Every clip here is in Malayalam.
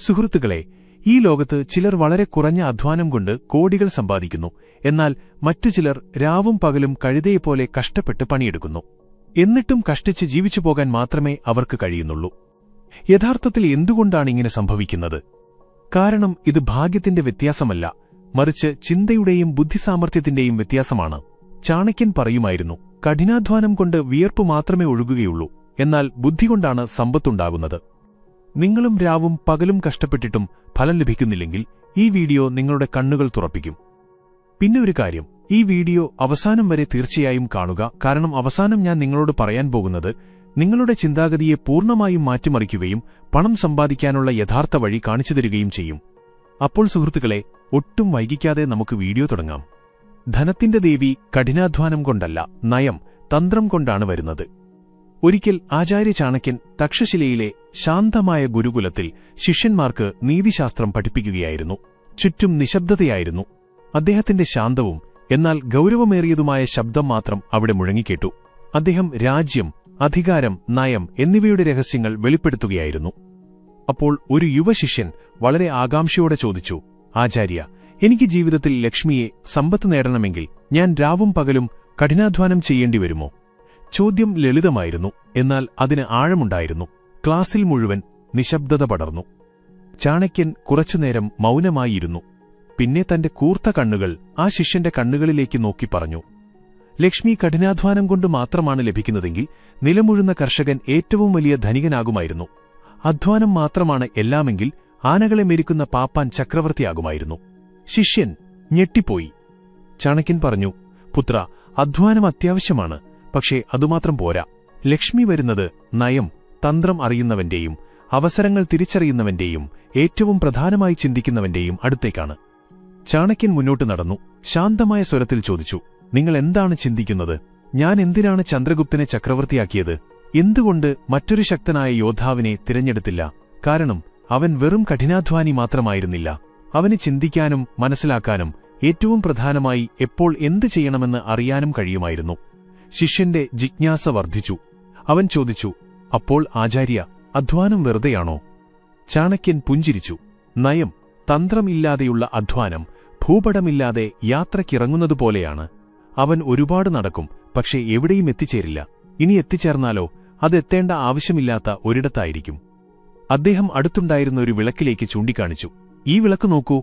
സുഹൃത്തുക്കളെ, ഈ ലോകത്ത് ചിലർ വളരെ കുറഞ്ഞ അധ്വാനം കൊണ്ട് കോടികൾ സമ്പാദിക്കുന്നു. എന്നാൽ മറ്റു ചിലർ രാവും പകലും കഴുതയെപ്പോലെ കഷ്ടപ്പെട്ട് പണിയെടുക്കുന്നു. എന്നിട്ടും കഷ്ടിച്ച് ജീവിച്ചു പോകാൻ മാത്രമേ അവർക്ക് കഴിയുന്നുള്ളൂ. യഥാർത്ഥത്തിൽ എന്തുകൊണ്ടാണിങ്ങനെ സംഭവിക്കുന്നത്? കാരണം ഇത് ഭാഗ്യത്തിന്റെ വ്യത്യാസമല്ല, മറിച്ച് ചിന്തയുടെയും ബുദ്ധിസാമർഥ്യത്തിന്റെയും വ്യത്യാസമാണ്. ചാണക്യൻ പറയുമായിരുന്നു, കഠിനാധ്വാനം കൊണ്ട് വിയർപ്പ് മാത്രമേ ഒഴുകുകയുള്ളൂ, എന്നാൽ ബുദ്ധികൊണ്ടാണ് സമ്പത്തുണ്ടാകുന്നത്. നിങ്ങളും രാവും പകലും കഷ്ടപ്പെട്ടിട്ടും ഫലം ലഭിക്കുന്നില്ലെങ്കിൽ ഈ വീഡിയോ നിങ്ങളുടെ കണ്ണുകൾ തുറപ്പിക്കും. പിന്നെ ഒരു കാര്യം, ഈ വീഡിയോ അവസാനം വരെ തീർച്ചയായും കാണുക. കാരണം അവസാനം ഞാൻ നിങ്ങളോട് പറയാൻ പോകുന്നത് നിങ്ങളുടെ ചിന്താഗതിയെ പൂർണ്ണമായും മാറ്റിമറിക്കുകയും പണം സമ്പാദിക്കാനുള്ള യഥാർത്ഥ വഴി കാണിച്ചു തരികയും ചെയ്യും. അപ്പോൾ സുഹൃത്തുക്കളെ, ഒട്ടും വൈകിക്കാതെ നമുക്ക് വീഡിയോ തുടങ്ങാം. ധനത്തിന്റെ ദേവി കഠിനാധ്വാനം കൊണ്ടല്ല, നയം, തന്ത്രം കൊണ്ടാണ് വരുന്നത്. ഒരിക്കൽ ആചാര്യ ചാണക്യൻ തക്ഷശിലയിലെ ശാന്തമായ ഗുരുകുലത്തിൽ ശിഷ്യന്മാർക്ക് നീതിശാസ്ത്രം പഠിപ്പിക്കുകയായിരുന്നു. ചുറ്റും നിശബ്ദതയായിരുന്നു. അദ്ദേഹത്തിന്റെ ശാന്തവും എന്നാൽ ഗൗരവമേറിയതുമായ ശബ്ദം മാത്രം അവിടെ മുഴങ്ങിക്കേട്ടു. അദ്ദേഹം രാജ്യം, അധികാരം, നയം എന്നിവയുടെ രഹസ്യങ്ങൾ വെളിപ്പെടുത്തുകയായിരുന്നു. അപ്പോൾ ഒരു യുവശിഷ്യൻ വളരെ ആകാംക്ഷയോടെ ചോദിച്ചു, ആചാര്യ, എനിക്ക് ജീവിതത്തിൽ ലക്ഷ്മിയെ, സമ്പത്ത് നേടണമെങ്കിൽ ഞാൻ രാവും പകലും കഠിനാധ്വാനം ചെയ്യേണ്ടിവരുമോ? ചോദ്യം ലളിതമായിരുന്നു, എന്നാൽ അതിന് ആഴമുണ്ടായിരുന്നു. ക്ലാസിൽ മുഴുവൻ നിശബ്ദത പടർന്നു. ചാണക്യൻ കുറച്ചുനേരം മൗനമായിരുന്നു. പിന്നെ തന്റെ കൂർത്ത കണ്ണുകൾ ആ ശിഷ്യന്റെ കണ്ണുകളിലേക്ക് നോക്കി പറഞ്ഞു, ലക്ഷ്മി കഠിനാധ്വാനം കൊണ്ട് മാത്രമാണ് ലഭിക്കുന്നതെങ്കിൽ നിലമുഴുന്ന കർഷകൻ ഏറ്റവും വലിയ ധനികനാകുമായിരുന്നു. അധ്വാനം മാത്രമാണ് എല്ലാമെങ്കിൽ ആനകളെ മെരിക്കുന്ന പാപ്പാൻ ചക്രവർത്തിയാകുമായിരുന്നു. ശിഷ്യൻ ഞെട്ടിപ്പോയി. ചാണക്യൻ പറഞ്ഞു, പുത്ര, അധ്വാനം അത്യാവശ്യമാണ്, പക്ഷേ അതുമാത്രം പോരാ. ലക്ഷ്മി വരുന്നത് നയം, തന്ത്രം അറിയുന്നവന്റെയും അവസരങ്ങൾ തിരിച്ചറിയുന്നവന്റെയും ഏറ്റവും പ്രധാനമായി ചിന്തിക്കുന്നവന്റെയും അടുത്തേക്കാണ്. ചാണക്യൻ മുന്നോട്ട് നടന്നു. ശാന്തമായ സ്വരത്തിൽ ചോദിച്ചു, നിങ്ങൾ എന്താണ് ചിന്തിക്കുന്നത്? ഞാൻ എന്തിനാണ് ചന്ദ്രഗുപ്തനെ ചക്രവർത്തിയാക്കിയത്? എന്തുകൊണ്ട് മറ്റൊരു ശക്തനായ യോദ്ധാവിനെ തിരഞ്ഞെടുത്തില്ല? കാരണം അവൻ വെറും കഠിനാധ്വാനി മാത്രമായിരുന്നില്ല. അവന് ചിന്തിക്കാനും മനസ്സിലാക്കാനും ഏറ്റവും പ്രധാനമായി എപ്പോൾ എന്തു ചെയ്യണമെന്ന് അറിയാനും കഴിയുമായിരുന്നു. ശിഷ്യന്റെ ജിജ്ഞാസ വർദ്ധിച്ചു. അവൻ ചോദിച്ചു, അപ്പോൾ ആചാര്യ, അധ്വാനം വെറുതെയാണോ? ചാണക്യൻ പുഞ്ചിരിച്ചു. നയം, തന്ത്രം ഇല്ലാതെയുള്ള അധ്വാനം ഭൂപടമില്ലാതെ യാത്രക്കിറങ്ങുന്നതുപോലെയാണ്. അവൻ ഒരുപാട് നടക്കും, പക്ഷേ എവിടെയും എത്തിച്ചേരില്ല. ഇനി എത്തിച്ചേർന്നാലോ അതെത്തേണ്ട ആവശ്യമില്ലാത്ത ഒരിടത്തായിരിക്കും. അദ്ദേഹം അടുത്തുണ്ടായിരുന്ന ഒരു വിളക്കിലേക്ക് ചൂണ്ടിക്കാണിച്ചു. ഈ വിളക്ക് നോക്കൂ,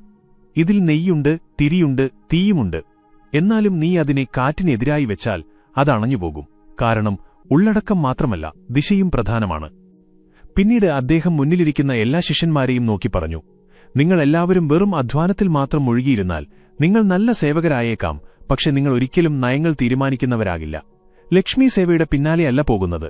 ഇതിൽ നെയ്യുണ്ട്, തിരിയുണ്ട്, തീയുമുണ്ട്. എന്നാലും നീ അതിനെ കാറ്റിനെതിരായി വെച്ചാൽ അതണഞ്ഞുപോകും. കാരണം ഉള്ളടക്കം മാത്രമല്ല, ദിശയും പ്രധാനമാണ്. പിന്നീട് അദ്ദേഹം മുന്നിലിരിക്കുന്ന എല്ലാ ശിഷ്യന്മാരെയും നോക്കി പറഞ്ഞു, നിങ്ങളെല്ലാവരും വെറും അധ്വാനത്തിൽ മാത്രം മുഴുകിയിരുന്നാൽ നിങ്ങൾ നല്ല സേവകരായേക്കാം, പക്ഷെ നിങ്ങൾ ഒരിക്കലും നയങ്ങൾ തീരുമാനിക്കുന്നവരാകില്ല. ലക്ഷ്മി സേവയുടെ പിന്നാലെയല്ല പോകുന്നത്.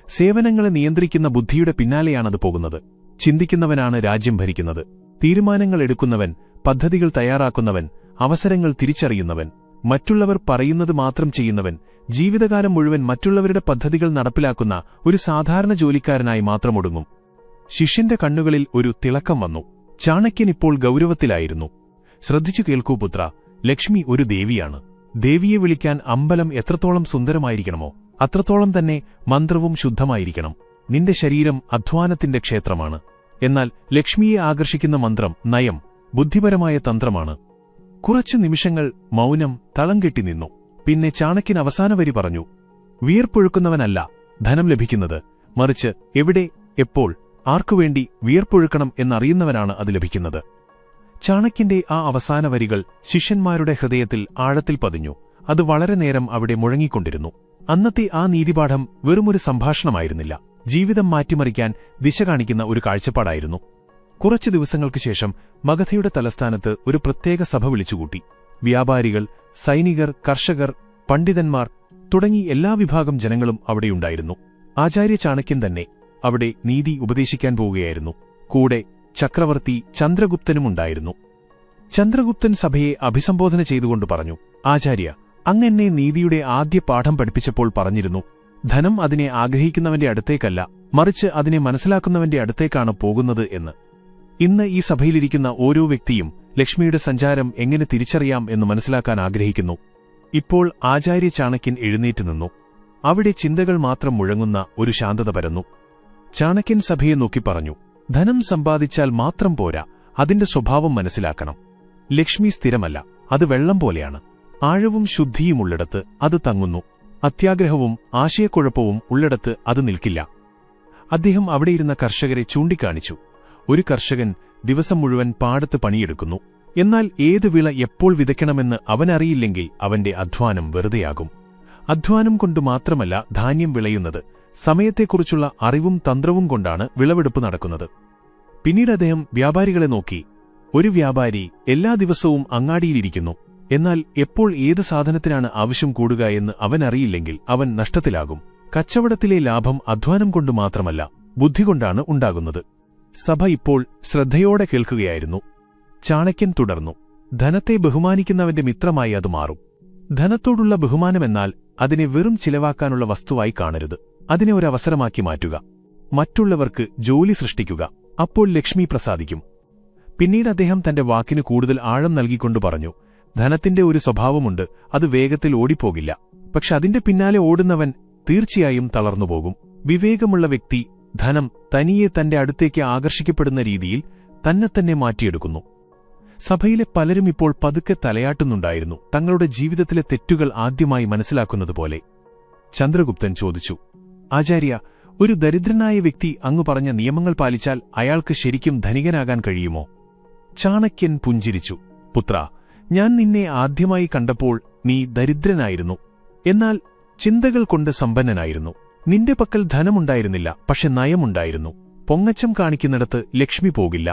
സേവനങ്ങളെ നിയന്ത്രിക്കുന്ന ബുദ്ധിയുടെ പിന്നാലെയാണത് പോകുന്നത്. ചിന്തിക്കുന്നവനാണ് രാജ്യം ഭരിക്കുന്നത്. തീരുമാനങ്ങൾ എടുക്കുന്നവൻ, പദ്ധതികൾ തയ്യാറാക്കുന്നവൻ, അവസരങ്ങൾ തിരിച്ചറിയുന്നവൻ, മറ്റുള്ളവർ പറയുന്നത് മാത്രം ചെയ്യുന്നവൻ, ജീവിതകാലം മുഴുവൻ മറ്റുള്ളവരുടെ പദ്ധതികൾ നടപ്പിലാക്കുന്ന ഒരു സാധാരണ ജോലിക്കാരനായി മാത്രമൊടുങ്ങും. ശിഷ്യന്റെ കണ്ണുകളിൽ ഒരു തിളക്കം വന്നു. ചാണക്യൻ ഇപ്പോൾ ഗൗരവത്തിലായിരുന്നു. ശ്രദ്ധിച്ചു കേൾക്കൂ പുത്ര, ലക്ഷ്മി ഒരു ദേവിയാണ്. ദേവിയെ വിളിക്കാൻ അമ്പലം എത്രത്തോളം സുന്ദരമായിരിക്കണമോ അത്രത്തോളം തന്നെ മന്ത്രവും ശുദ്ധമായിരിക്കണം. നിന്റെ ശരീരം അധ്വാനത്തിന്റെ ക്ഷേത്രമാണ്. എന്നാൽ ലക്ഷ്മിയെ ആകർഷിക്കുന്ന മന്ത്രം നയം, ബുദ്ധിപരമായ തന്ത്രമാണ്. കുറച്ചു നിമിഷങ്ങൾ മൗനം തളം കെട്ടി നിന്നു. പിന്നെ ചാണക്യൻ അവസാന വരി പറഞ്ഞു, വിയർപ്പൊഴുക്കുന്നവനല്ല ധനം ലഭിക്കുന്നത്, മറിച്ച് എവിടെ, എപ്പോൾ, ആർക്കുവേണ്ടി വിയർപ്പൊഴുക്കണം എന്നറിയുന്നവനാണ് അത് ലഭിക്കുന്നത്. ചാണക്യന്റെ ആ അവസാന വരികൾ ശിഷ്യന്മാരുടെ ഹൃദയത്തിൽ ആഴത്തിൽ പതിഞ്ഞു. അത് വളരെ നേരം അവിടെ മുഴങ്ങിക്കൊണ്ടിരുന്നു. അന്നത്തെ ആ നീതിപാഠം വെറുമൊരു സംഭാഷണമായിരുന്നില്ല, ജീവിതം മാറ്റിമറിക്കാൻ ദിശ കാണിക്കുന്ന ഒരു കാഴ്ചപ്പാടായിരുന്നു. കുറച്ചു ദിവസങ്ങൾക്ക് ശേഷം മഗധയുടെ തലസ്ഥാനത്ത് ഒരു പ്രത്യേക സഭ വിളിച്ചുകൂട്ടി. വ്യാപാരികൾ, സൈനികർ, കർഷകർ, പണ്ഡിതന്മാർ തുടങ്ങി എല്ലാ വിഭാഗം ജനങ്ങളും അവിടെയുണ്ടായിരുന്നു. ആചാര്യ ചാണക്യൻ തന്നെ അവിടെ നീതി ഉപദേശിക്കാൻ പോവുകയായിരുന്നു. കൂടെ ചക്രവർത്തി ചന്ദ്രഗുപ്തനുമുണ്ടായിരുന്നു. ചന്ദ്രഗുപ്തൻ സഭയെ അഭിസംബോധന ചെയ്തുകൊണ്ട് പറഞ്ഞു, ആചാര്യ, അങ്ങെന്നെ നീതിയുടെ ആദ്യ പാഠം പഠിപ്പിച്ചപ്പോൾ പറഞ്ഞിരുന്നു, ധനം അതിനെ ആഗ്രഹിക്കുന്നവന്റെ അടുത്തേക്കല്ല, മറിച്ച് അതിനെ മനസ്സിലാക്കുന്നവന്റെ അടുത്തേക്കാണ് പോകുന്നത് എന്ന്. ഇന്ന് ഈ സഭയിലിരിക്കുന്ന ഓരോ വ്യക്തിയും ലക്ഷ്മിയുടെ സഞ്ചാരം എങ്ങനെ തിരിച്ചറിയാം എന്ന് മനസ്സിലാക്കാൻ ആഗ്രഹിക്കുന്നു. ഇപ്പോൾ ആചാര്യ ചാണക്യൻ എഴുന്നേറ്റ് നിന്നു. അവിടെ ചിന്തകൾ മാത്രം മുഴങ്ങുന്ന ഒരു ശാന്തത പരന്നു. ചാണക്യൻ സഭയെ നോക്കി പറഞ്ഞു, ധനം സമ്പാദിച്ചാൽ മാത്രം പോരാ, അതിന്റെ സ്വഭാവം മനസ്സിലാക്കണം. ലക്ഷ്മി സ്ഥിരമല്ല, അത് വെള്ളം പോലെയാണ്. ആഴവും ശുദ്ധിയുമുള്ളിടത്ത് അത് തങ്ങുന്നു. അത്യാഗ്രഹവും ആശയക്കുഴപ്പവും ഉള്ളിടത്ത് അത് നിൽക്കില്ല. അദ്ദേഹം അവിടെയിരുന്ന കർഷകരെ ചൂണ്ടിക്കാണിച്ചു. ഒരു കർഷകൻ ദിവസം മുഴുവൻ പാടത്ത് പണിയെടുക്കുന്നു. എന്നാൽ ഏത് വിള എപ്പോൾ വിതയ്ക്കണമെന്ന് അവനറിയില്ലെങ്കിൽ അവന്റെ അധ്വാനം വെറുതെയാകും. അധ്വാനം കൊണ്ട് മാത്രമല്ല ധാന്യം വിളയുന്നത്, സമയത്തെക്കുറിച്ചുള്ള അറിവും തന്ത്രവും കൊണ്ടാണ് വിളവെടുപ്പ് നടക്കുന്നത്. പിന്നീട് അദ്ദേഹം വ്യാപാരികളെ നോക്കി. ഒരു വ്യാപാരി എല്ലാ ദിവസവും അങ്ങാടിയിലിരിക്കുന്നു. എന്നാൽ എപ്പോൾ ഏത് സാധനത്തിനാണ് ആവശ്യം കൂടുക എന്ന് അവനറിയില്ലെങ്കിൽ അവൻ നഷ്ടത്തിലാകും. കച്ചവടത്തിലെ ലാഭം അധ്വാനം കൊണ്ട് മാത്രമല്ല, ബുദ്ധികൊണ്ടാണ് ഉണ്ടാകുന്നത്. സഭ ഇപ്പോൾ ശ്രദ്ധയോടെ കേൾക്കുകയായിരുന്നു. ചാണക്യൻ തുടർന്നു. ധനത്തെ ബഹുമാനിക്കുന്നവന്റെ മിത്രമായി അത് മാറും. ധനത്തോടുള്ള ബഹുമാനമെന്നാൽ അതിനെ വെറും ചിലവാക്കാനുള്ള വസ്തുവായി കാണരുത്. അതിനെ ഒരവസരമാക്കി മാറ്റുക. മറ്റുള്ളവർക്ക് ജോലി സൃഷ്ടിക്കുക. അപ്പോൾ ലക്ഷ്മി പ്രസാദിക്കും. പിന്നീട് അദ്ദേഹം തന്റെ വാക്കിന് കൂടുതൽ ആഴം നൽകിക്കൊണ്ടു പറഞ്ഞു, ധനത്തിന്റെ ഒരു സ്വഭാവമുണ്ട്, അത് വേഗത്തിൽ ഓടിപ്പോകില്ല. പക്ഷെ അതിന്റെ പിന്നാലെ ഓടുന്നവൻ തീർച്ചയായും തളർന്നുപോകും. വിവേകമുള്ള വ്യക്തി ധനം തനിയെ തന്റെ അടുത്തേക്ക് ആകർഷിക്കപ്പെടുന്ന രീതിയിൽ തന്നെ മാറ്റിയെടുക്കുന്നു. സഭയിലെ പലരും ഇപ്പോൾ പതുക്കെ തലയാട്ടുന്നുണ്ടായിരുന്നു, തങ്ങളുടെ ജീവിതത്തിലെ തെറ്റുകൾ ആദ്യമായി മനസ്സിലാക്കുന്നതുപോലെ. ചന്ദ്രഗുപ്തൻ ചോദിച്ചു, ആചാര്യ, ഒരു ദരിദ്രനായ വ്യക്തി അങ്ങ് പറഞ്ഞ നിയമങ്ങൾ പാലിച്ചാൽ അയാൾക്ക് ശരിക്കും ധനികനാകാൻ കഴിയുമോ? ചാണക്യൻ പുഞ്ചിരിച്ചു. പുത്ര, ഞാൻ നിന്നെ ആദ്യമായി കണ്ടപ്പോൾ നീ ദരിദ്രനായിരുന്നു. എന്നാൽ ചിന്തകൾ കൊണ്ട് സമ്പന്നനായിരുന്നു. നിന്റെ പക്കൽ ധനമുണ്ടായിരുന്നില്ല, പക്ഷെ നയമുണ്ടായിരുന്നു. പൊങ്ങച്ചം കാണിക്കുന്നിടത്ത് ലക്ഷ്മി പോകില്ല.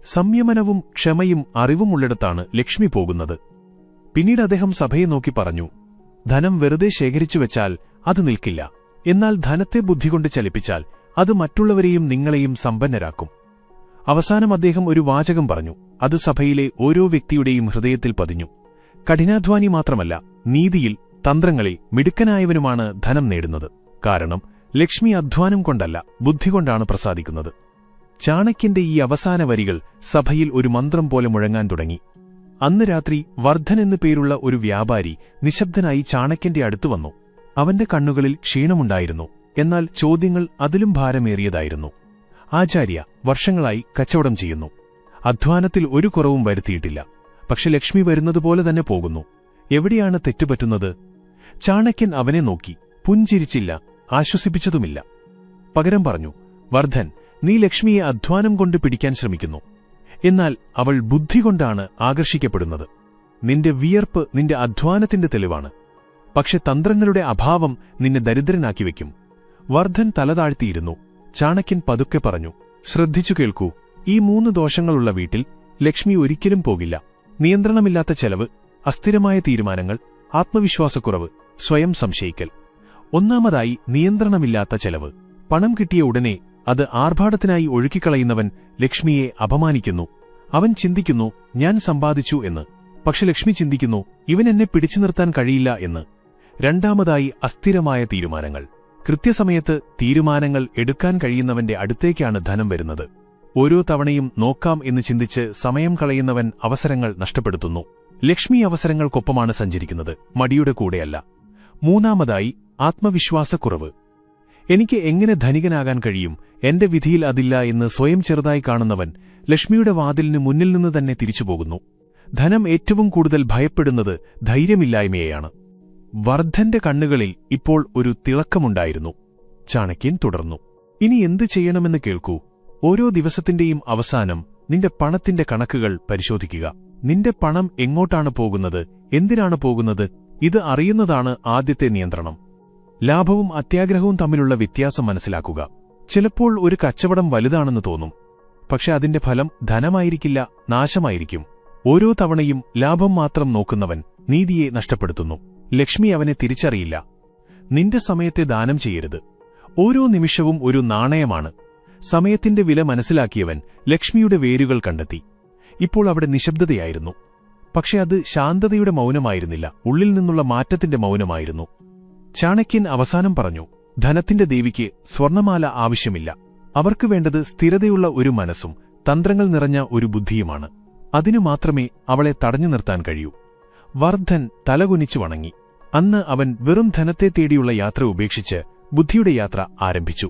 സംയമനവും ക്ഷമയും അറിവുമുള്ളിടത്താണ് ലക്ഷ്മി പോകുന്നത്. പിന്നീട് അദ്ദേഹം സഭയെ നോക്കി പറഞ്ഞു, ധനം വെറുതെ ശേഖരിച്ചുവെച്ചാൽ അത് നിൽക്കില്ല. എന്നാൽ ധനത്തെ ബുദ്ധികൊണ്ട് ചലിപ്പിച്ചാൽ അത് മറ്റുള്ളവരെയും നിങ്ങളെയും സമ്പന്നരാക്കും. അവസാനം അദ്ദേഹം ഒരു വാചകം പറഞ്ഞു. അത് സഭയിലെ ഓരോ വ്യക്തിയുടെയും ഹൃദയത്തിൽ പതിഞ്ഞു. കഠിനാധ്വാനി മാത്രമല്ല, നീതിയിൽ, തന്ത്രങ്ങളിൽ മിടുക്കനായവനുമാണ് ധനം നേടുന്നത്. കാരണം ലക്ഷ്മി അധ്വാനം കൊണ്ടല്ല, ബുദ്ധികൊണ്ടാണ് പ്രസാദിക്കുന്നത്. ചാണക്യന്റെ ഈ അവസാന വരികൾ സഭയിൽ ഒരു മന്ത്രം പോലെ മുഴങ്ങാൻ തുടങ്ങി. അന്ന് രാത്രി വർദ്ധൻ എന്നു പേരുള്ള ഒരു വ്യാപാരി നിശബ്ദനായി ചാണക്യന്റെ അടുത്തു വന്നു. അവന്റെ കണ്ണുകളിൽ ക്ഷീണമുണ്ടായിരുന്നു. എന്നാൽ ചോദ്യങ്ങൾ അതിലും ഭാരമേറിയതായിരുന്നു. ആചാര്യ, വർഷങ്ങളായി കച്ചവടം ചെയ്യുന്നു. അധ്വാനത്തിൽ ഒരു കുറവും വരുത്തിയിട്ടില്ല. പക്ഷെ ലക്ഷ്മി വരുന്നതുപോലെ തന്നെ പോകുന്നു. എവിടെയാണ് തെറ്റുപറ്റുന്നത്? ചാണക്യൻ അവനെ നോക്കി, പുഞ്ചിരിച്ചില്ല, ആശ്വസിപ്പിച്ചതുമില്ല. പകരം പറഞ്ഞു, വർദ്ധൻ, നീ ലക്ഷ്മിയെ അധ്വാനം കൊണ്ട് പിടിക്കാൻ ശ്രമിക്കുന്നു. എന്നാൽ അവൾ ബുദ്ധികൊണ്ടാണ് ആകർഷിക്കപ്പെടുന്നത്. നിന്റെ വിയർപ്പ് നിന്റെ അധ്വാനത്തിന്റെ തെളിവാണ്. പക്ഷെ തന്ത്രങ്ങളുടെ അഭാവം നിന്നെ ദരിദ്രനാക്കി വയ്ക്കും. വർദ്ധൻ തലതാഴ്ത്തിയിരുന്നു. ചാണക്യൻ പതുക്കെ പറഞ്ഞു, ശ്രദ്ധിച്ചു കേൾക്കൂ. ഈ 3 ദോഷങ്ങളുള്ള വീട്ടിൽ ലക്ഷ്മി ഒരിക്കലും പോകില്ല. നിയന്ത്രണമില്ലാത്ത ചെലവ്, അസ്ഥിരമായ തീരുമാനങ്ങൾ, ആത്മവിശ്വാസക്കുറവ്, സ്വയം സംശയിക്കൽ. ഒന്നാമതായി നിയന്ത്രണമില്ലാത്ത ചെലവ്. പണം കിട്ടിയ ഉടനെ അത് ആർഭാടത്തിനായി ഒഴുക്കിക്കളയുന്നവൻ ലക്ഷ്മിയെ അപമാനിക്കുന്നു. അവൻ ചിന്തിക്കുന്നു, ഞാൻ സമ്പാദിച്ചു എന്ന്. പക്ഷെ ലക്ഷ്മി ചിന്തിക്കുന്നു, ഇവനെന്നെ പിടിച്ചു നിർത്താൻ കഴിയില്ല എന്ന്. രണ്ടാമതായി അസ്ഥിരമായ തീരുമാനങ്ങൾ. കൃത്യസമയത്ത് തീരുമാനങ്ങൾ എടുക്കാൻ കഴിയുന്നവന്റെ അടുത്തേക്കാണ് ധനം വരുന്നത്. ഓരോ തവണയും നോക്കാം എന്ന് ചിന്തിച്ച് സമയം കളയുന്നവൻ അവസരങ്ങൾ നഷ്ടപ്പെടുത്തുന്നു. ലക്ഷ്മി അവസരങ്ങൾക്കൊപ്പമാണ് സഞ്ചരിക്കുന്നത്, മടിയുടെ കൂടെയല്ല. മൂന്നാമതായി ആത്മവിശ്വാസക്കുറവ്. എനിക്ക് എങ്ങനെ ധനികനാകാൻ കഴിയും, എന്റെ വിധിയിൽ അതില്ല എന്ന് സ്വയം ചെറുതായി കാണുന്നവൻ ലക്ഷ്മിയുടെ വാതിലിന് മുന്നിൽ നിന്ന് തന്നെ തിരിച്ചുപോകുന്നു. ധനം ഏറ്റവും കൂടുതൽ ഭയപ്പെടുന്നത് ധൈര്യമില്ലായ്മയെയാണ്. വർദ്ധന്റെ കണ്ണുകളിൽ ഇപ്പോൾ ഒരു തിളക്കമുണ്ടായിരുന്നു. ചാണക്യൻ തുടർന്നു, ഇനി എന്തു ചെയ്യണമെന്ന് കേൾക്കൂ. ഓരോ ദിവസത്തിന്റെയും അവസാനം നിന്റെ പണത്തിന്റെ കണക്കുകൾ പരിശോധിക്കുക. നിന്റെ പണം എങ്ങോട്ടാണ് പോകുന്നത്, എന്തിനാണ് പോകുന്നത്, ഇത് അറിയുന്നതാണ് ആദ്യത്തെ നിയന്ത്രണം. ലാഭവും അത്യാഗ്രഹവും തമ്മിലുള്ള വ്യത്യാസം മനസ്സിലാക്കുക. ചിലപ്പോൾ ഒരു കച്ചവടം വലുതാണെന്ന് തോന്നും. പക്ഷെ അതിന്റെ ഫലം ധനമായിരിക്കില്ല, നാശമായിരിക്കും. ഓരോ തവണയും ലാഭം മാത്രം നോക്കുന്നവൻ നീതിയെ നഷ്ടപ്പെടുത്തുന്നു. ലക്ഷ്മി അവനെ തിരിച്ചറിയില്ല. നിന്റെ സമയത്തെ ദാനം ചെയ്യരുത്. ഓരോ നിമിഷവും ഒരു നാണയമാണ്. സമയത്തിന്റെ വില മനസ്സിലാക്കിയവൻ ലക്ഷ്മിയുടെ വേരുകൾ കണ്ടെത്തി. ഇപ്പോൾ അവിടെ നിശബ്ദതയായിരുന്നു. പക്ഷെ അത് ശാന്തതയുടെ മൗനമായിരുന്നില്ല, ഉള്ളിൽ നിന്നുള്ള മാറ്റത്തിന്റെ മൗനമായിരുന്നു. ചാണക്യൻ അവസാനം പറഞ്ഞു, ധനത്തിന്റെ ദേവിക്ക് സ്വർണമാല ആവശ്യമില്ല. അവർക്ക് വേണ്ടത് സ്ഥിരതയുള്ള ഒരു മനസ്സും തന്ത്രങ്ങൾ നിറഞ്ഞ ഒരു ബുദ്ധിയുമാണ്. അതിനു മാത്രമേ അവളെ തടഞ്ഞു നിർത്താൻ കഴിയൂ. വർദ്ധൻ തലകുനിച്ചു വണങ്ങി. അന്ന് അവൻ വെറും ധനത്തെ തേടിയുള്ള യാത്ര ഉപേക്ഷിച്ച് ബുദ്ധിയുടെ യാത്ര ആരംഭിച്ചു.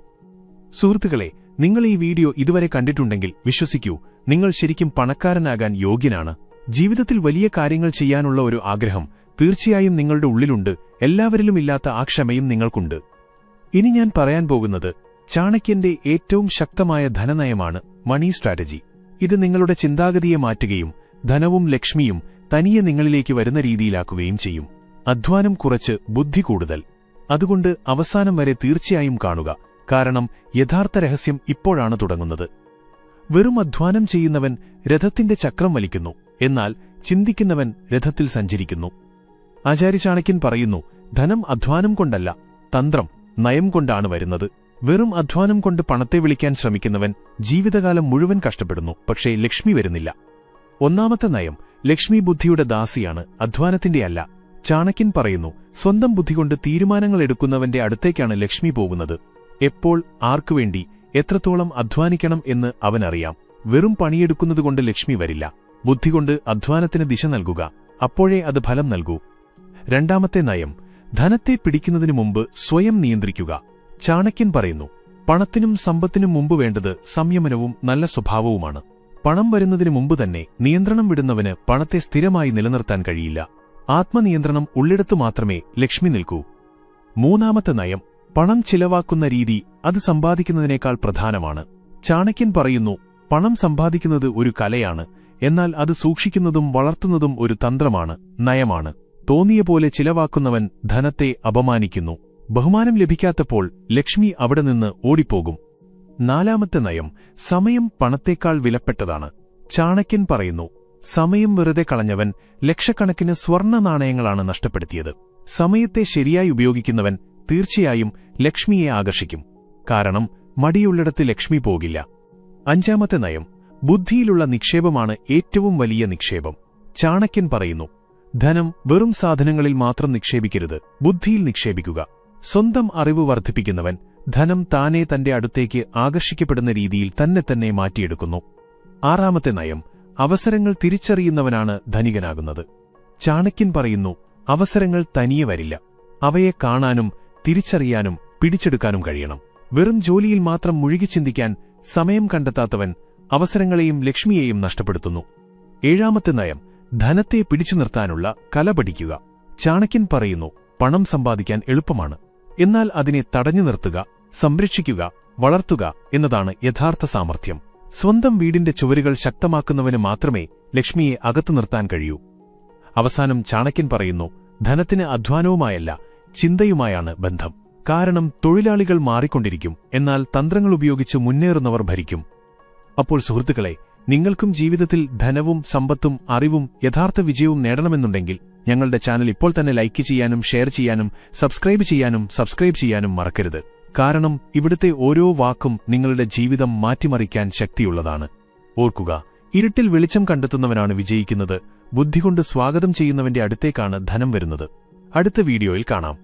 സുഹൃത്തുക്കളെ, നിങ്ങൾ ഈ വീഡിയോ ഇതുവരെ കണ്ടിട്ടുണ്ടെങ്കിൽ വിശ്വസിക്കൂ, നിങ്ങൾ ശരിക്കും പണക്കാരനാകാൻ യോഗ്യനാണ്. ജീവിതത്തിൽ വലിയ കാര്യങ്ങൾ ചെയ്യാനുള്ള ഒരു ആഗ്രഹം തീർച്ചയായും നിങ്ങളുടെ ഉള്ളിലുണ്ട്. എല്ലാവരിലുമില്ലാത്ത ആ ക്ഷമയും നിങ്ങൾക്കുണ്ട്. ഇനി ഞാൻ പറയാൻ പോകുന്നത് ചാണക്യന്റെ ഏറ്റവും ശക്തമായ ധനനയമാണ് മണി സ്ട്രാറ്റജി. ഇത് നിങ്ങളുടെ ചിന്താഗതിയെ മാറ്റുകയും ധനവും ലക്ഷ്മിയും തനിയെ നിങ്ങളിലേക്ക് വരുന്ന രീതിയിലാക്കുകയും ചെയ്യും. അധ്വാനം കുറച്ച് ബുദ്ധി കൂടുതൽ. അതുകൊണ്ട് അവസാനം വരെ തീർച്ചയായും കാണുക, കാരണം യഥാർത്ഥ രഹസ്യം ഇപ്പോഴാണ് തുടങ്ങുന്നത്. വെറും അധ്വാനം ചെയ്യുന്നവൻ രഥത്തിന്റെ ചക്രം വലിക്കുന്നു, എന്നാൽ ചിന്തിക്കുന്നവൻ രഥത്തിൽ സഞ്ചരിക്കുന്നു. ആചാര്യ ചാണക്യൻ പറയുന്നു, ധനം അധ്വാനം കൊണ്ടല്ല, തന്ത്രം, നയം കൊണ്ടാണ് വരുന്നത്. വെറും അധ്വാനം കൊണ്ട് പണത്തെ വിളിക്കാൻ ശ്രമിക്കുന്നവൻ ജീവിതകാലം മുഴുവൻ കഷ്ടപ്പെടുന്നു, പക്ഷേ ലക്ഷ്മി വരുന്നില്ല. ഒന്നാമത്തെ നയം, ലക്ഷ്മി ബുദ്ധിയുടെ ദാസിയാണ്, അധ്വാനത്തിന്റെ അല്ല. ചാണക്യൻ പറയുന്നു, സ്വന്തം ബുദ്ധികൊണ്ട് തീരുമാനങ്ങൾ എടുക്കുന്നവന്റെ അടുത്തേക്കാണ് ലക്ഷ്മി പോകുന്നത്. എപ്പോൾ, ആർക്കുവേണ്ടി, എത്രത്തോളം അധ്വാനിക്കണം എന്ന് അവനറിയാം. വെറും പണിയെടുക്കുന്നതുകൊണ്ട് ലക്ഷ്മി വരില്ല. ബുദ്ധികൊണ്ട് അധ്വാനത്തിന് ദിശ നൽകുക, അപ്പോഴേ അത് ഫലം നൽകൂ. രണ്ടാമത്തെ നയം, ധനത്തെ പിടിക്കുന്നതിനു മുമ്പ് സ്വയം നിയന്ത്രിക്കുക. ചാണക്യൻ പറയുന്നു, പണത്തിനും സമ്പത്തിനും മുമ്പ് വേണ്ടത് സംയമനവും നല്ല സ്വഭാവവുമാണ്. പണം വരുന്നതിനു മുമ്പ് തന്നെ നിയന്ത്രണം വിടുന്നവന് പണത്തെ സ്ഥിരമായി നിലനിർത്താൻ കഴിയില്ല. ആത്മനിയന്ത്രണം ഉള്ളിടത്തു മാത്രമേ ലക്ഷ്മി നിൽക്കൂ. മൂന്നാമത്തെ നയം, പണം ചിലവാക്കുന്ന രീതി അത് സമ്പാദിക്കുന്നതിനേക്കാൾ പ്രധാനമാണ്. ചാണക്യൻ പറയുന്നു, പണം സമ്പാദിക്കുന്നത് ഒരു കലയാണ്, എന്നാൽ അത് സൂക്ഷിക്കുന്നതും വളർത്തുന്നതും ഒരു തന്ത്രമാണ്, നയമാണ്. തോന്നിയ പോലെ ചിലവാക്കുന്നവൻ ധനത്തെ അപമാനിക്കുന്നു. ബഹുമാനം ലഭിക്കാത്തപ്പോൾ ലക്ഷ്മി അവിടെ നിന്ന് ഓടിപ്പോകും. നാലാമത്തെ നയം, സമയം പണത്തേക്കാൾ വിലപ്പെട്ടതാണ്. ചാണക്യൻ പറയുന്നു, സമയം വെറുതെ കളഞ്ഞവൻ ലക്ഷക്കണക്കിന് സ്വർണ്ണ നാണയങ്ങളാണ് നഷ്ടപ്പെടുത്തിയത്. സമയത്തെ ശരിയായി ഉപയോഗിക്കുന്നവൻ തീർച്ചയായും ലക്ഷ്മിയെ ആകർഷിക്കും, കാരണം മടിയുള്ളിടത്ത് ലക്ഷ്മി പോകില്ല. അഞ്ചാമത്തെ നയം, ബുദ്ധിയിലുള്ള നിക്ഷേപമാണ് ഏറ്റവും വലിയ നിക്ഷേപം. ചാണക്യൻ പറയുന്നു, ധനം വെറും സാധനങ്ങളിൽ മാത്രം നിക്ഷേപിക്കരുത്, ബുദ്ധിയിൽ നിക്ഷേപിക്കുക. സ്വന്തം അറിവ് വർദ്ധിപ്പിക്കുന്നവൻ ധനം താനേ തന്റെ അടുത്തേക്ക് ആകർഷിക്കപ്പെടുന്ന രീതിയിൽ തന്നെ മാറ്റിയെടുക്കുന്നു. ആറാമത്തെ നയം, അവസരങ്ങൾ തിരിച്ചറിയുന്നവനാണ് ധനികനാകുന്നത്. ചാണക്യൻ പറയുന്നു, അവസരങ്ങൾ തനിയെ വരില്ല, അവയെ കാണാനും തിരിച്ചറിയാനും പിടിച്ചെടുക്കാനും കഴിയണം. വെറും ജോലിയിൽ മാത്രം മുഴുകി ചിന്തിക്കാൻ സമയം കണ്ടെത്താത്തവൻ അവസരങ്ങളെയും ലക്ഷ്മിയെയും നഷ്ടപ്പെടുത്തുന്നു. ഏഴാമത്തെ നയം, ധനത്തെ പിടിച്ചു നിർത്താനുള്ള കല പഠിക്കുക. ചാണക്യൻ പറയുന്നു, പണം സമ്പാദിക്കാൻ എളുപ്പമാണ്, എന്നാൽ അതിനെ തടഞ്ഞു നിർത്തുക, സംരക്ഷിക്കുക, വളർത്തുക എന്നതാണ് യഥാർത്ഥ സാമർഥ്യം. സ്വന്തം വീടിന്റെ ചുവരുകൾ ശക്തമാക്കുന്നവന് മാത്രമേ ലക്ഷ്മിയെ അകത്തു നിർത്താൻ കഴിയൂ. അവസാനം ചാണക്യൻ പറയുന്നു, ധനത്തിന് അധ്വാനവുമായല്ല, ചിന്തയുമായാണ് ബന്ധം. കാരണം തൊഴിലാളികൾ മാറിക്കൊണ്ടിരിക്കും, എന്നാൽ തന്ത്രങ്ങൾ ഉപയോഗിച്ച് മുന്നേറുന്നവർ ഭരിക്കും. അപ്പോൾ സുഹൃത്തുക്കളെ, നിങ്ങൾക്കും ജീവിതത്തിൽ ധനവും സമ്പത്തും അറിവും യഥാർത്ഥ വിജയവും നേടണമെന്നുണ്ടെങ്കിൽ ഞങ്ങളുടെ ചാനൽ ഇപ്പോൾ തന്നെ ലൈക്ക് ചെയ്യാനും ഷെയർ ചെയ്യാനും സബ്സ്ക്രൈബ് ചെയ്യാനും മറക്കരുത്. കാരണം ഇവിടുത്തെ ഓരോ വാക്കും നിങ്ങളുടെ ജീവിതം മാറ്റിമറിക്കാൻ ശക്തിയുള്ളതാണ്. ഓർക്കുക, ഇരുട്ടിൽ വെളിച്ചം കണ്ടെത്തുന്നവനാണ് വിജയിക്കുന്നത്. ബുദ്ധികൊണ്ട് സ്വാഗതം ചെയ്യുന്നവന്റെ അടുത്തേക്കാണ് ധനം വരുന്നത്. അടുത്ത വീഡിയോയിൽ കാണാം.